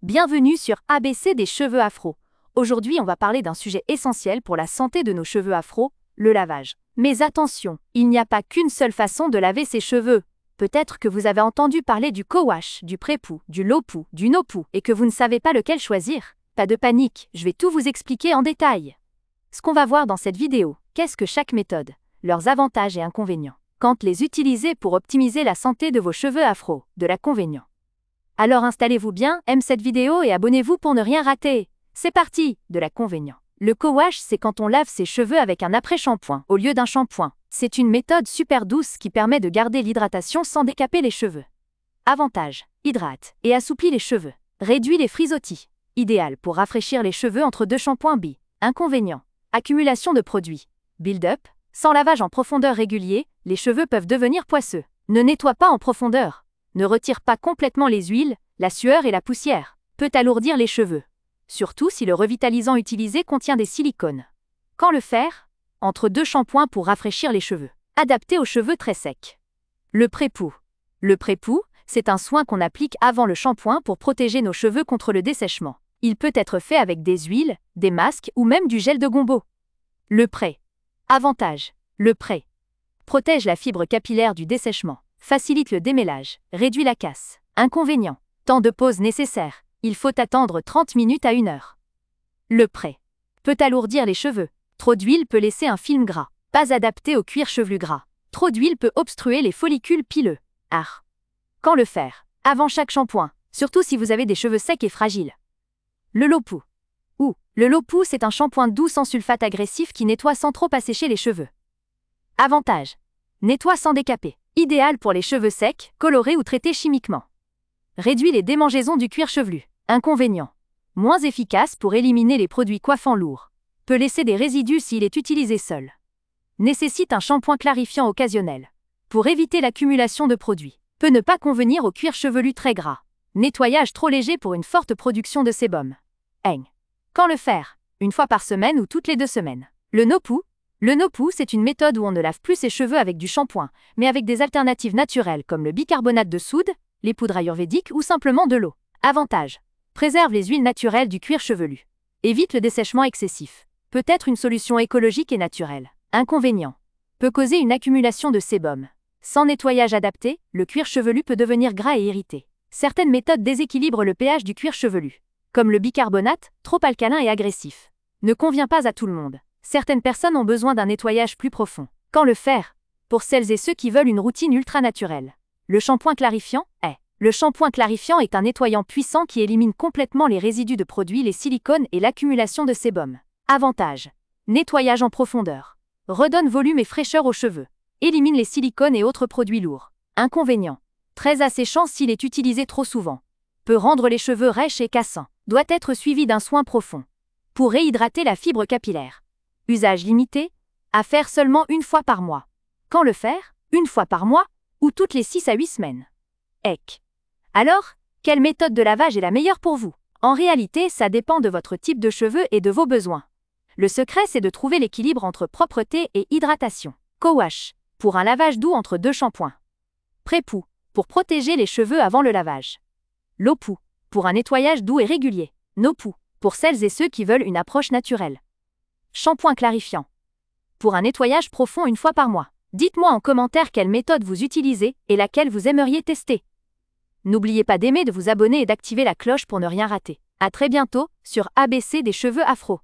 Bienvenue sur ABC des cheveux afro. Aujourd'hui, on va parler d'un sujet essentiel pour la santé de nos cheveux afro, le lavage. Mais attention, il n'y a pas qu'une seule façon de laver ses cheveux. Peut-être que vous avez entendu parler du co-wash, du pré-pou, du low-pou, du no-pou, et que vous ne savez pas lequel choisir. Pas de panique, je vais tout vous expliquer en détail. Ce qu'on va voir dans cette vidéo, qu'est-ce que chaque méthode, leurs avantages et inconvénients. Quand les utiliser pour optimiser la santé de vos cheveux afro, de l'inconvénient. Alors installez-vous bien, aimez cette vidéo et abonnez-vous pour ne rien rater. C'est parti, de l'inconvénient. Le co-wash, c'est quand on lave ses cheveux avec un après-shampoing au lieu d'un shampoing. C'est une méthode super douce qui permet de garder l'hydratation sans décaper les cheveux. Avantage, hydrate et assouplit les cheveux. Réduit les frisottis. Idéal pour rafraîchir les cheveux entre deux shampoings B. Inconvénient, accumulation de produits. Build-up, sans lavage en profondeur régulier, les cheveux peuvent devenir poisseux. Ne nettoie pas en profondeur. Ne retire pas complètement les huiles, la sueur et la poussière. Peut alourdir les cheveux. Surtout si le revitalisant utilisé contient des silicones. Quand le faire? Entre deux shampoings pour rafraîchir les cheveux. Adapté aux cheveux très secs. Le pré-pou. Le pré-pou, c'est un soin qu'on applique avant le shampoing pour protéger nos cheveux contre le dessèchement. Il peut être fait avec des huiles, des masques ou même du gel de gombo. Le pré. Avantage. Le pré. Protège la fibre capillaire du dessèchement. Facilite le démêlage, réduit la casse. Inconvénient, temps de pause nécessaire. Il faut attendre 30 minutes à 1 heure. Le pré. Peut alourdir les cheveux. Trop d'huile peut laisser un film gras. Pas adapté au cuir chevelu gras. Trop d'huile peut obstruer les follicules pileux. Quand le faire? Avant chaque shampoing, surtout si vous avez des cheveux secs et fragiles. Le low-pou. Le low-pou, c'est un shampoing doux sans sulfate agressif qui nettoie sans trop assécher les cheveux. Avantage. Nettoie sans décaper. Idéal pour les cheveux secs, colorés ou traités chimiquement. Réduit les démangeaisons du cuir chevelu. Inconvénient. Moins efficace pour éliminer les produits coiffants lourds. Peut laisser des résidus s'il est utilisé seul. Nécessite un shampoing clarifiant occasionnel. Pour éviter l'accumulation de produits. Peut ne pas convenir au cuir chevelu très gras. Nettoyage trop léger pour une forte production de sébum. Quand le faire? Une fois par semaine ou toutes les 2 semaines. Le no-pou. Le no-pou, c'est une méthode où on ne lave plus ses cheveux avec du shampoing, mais avec des alternatives naturelles comme le bicarbonate de soude, les poudres ayurvédiques ou simplement de l'eau. Avantage. Préserve les huiles naturelles du cuir chevelu. Évite le dessèchement excessif. Peut être une solution écologique et naturelle. Inconvénient. Peut causer une accumulation de sébum. Sans nettoyage adapté, le cuir chevelu peut devenir gras et irrité. Certaines méthodes déséquilibrent le pH du cuir chevelu. Comme le bicarbonate, trop alcalin et agressif. Ne convient pas à tout le monde. Certaines personnes ont besoin d'un nettoyage plus profond. Quand le faire? Pour celles et ceux qui veulent une routine ultra naturelle. Le shampoing clarifiant est. Le shampoing clarifiant est un nettoyant puissant qui élimine complètement les résidus de produits, les silicones et l'accumulation de sébum. Avantage. Nettoyage en profondeur. Redonne volume et fraîcheur aux cheveux. Élimine les silicones et autres produits lourds. Inconvénient. Très asséchant s'il est utilisé trop souvent. Peut rendre les cheveux rêches et cassants. Doit être suivi d'un soin profond. Pour réhydrater la fibre capillaire. Usage limité. À faire seulement 1 fois par mois. Quand le faire? 1 fois par mois ou toutes les 6 à 8 semaines. Alors, quelle méthode de lavage est la meilleure pour vous? En réalité, ça dépend de votre type de cheveux et de vos besoins. Le secret, c'est de trouver l'équilibre entre propreté et hydratation. Co-wash, pour un lavage doux entre 2 shampoings. Pré-pou, pour protéger les cheveux avant le lavage. Low-pou, pour un nettoyage doux et régulier. No-pou, pour celles et ceux qui veulent une approche naturelle. Shampoing clarifiant. Pour un nettoyage profond 1 fois par mois. Dites-moi en commentaire quelle méthode vous utilisez et laquelle vous aimeriez tester. N'oubliez pas d'aimer, de vous abonner et d'activer la cloche pour ne rien rater. À très bientôt sur ABC des cheveux afro.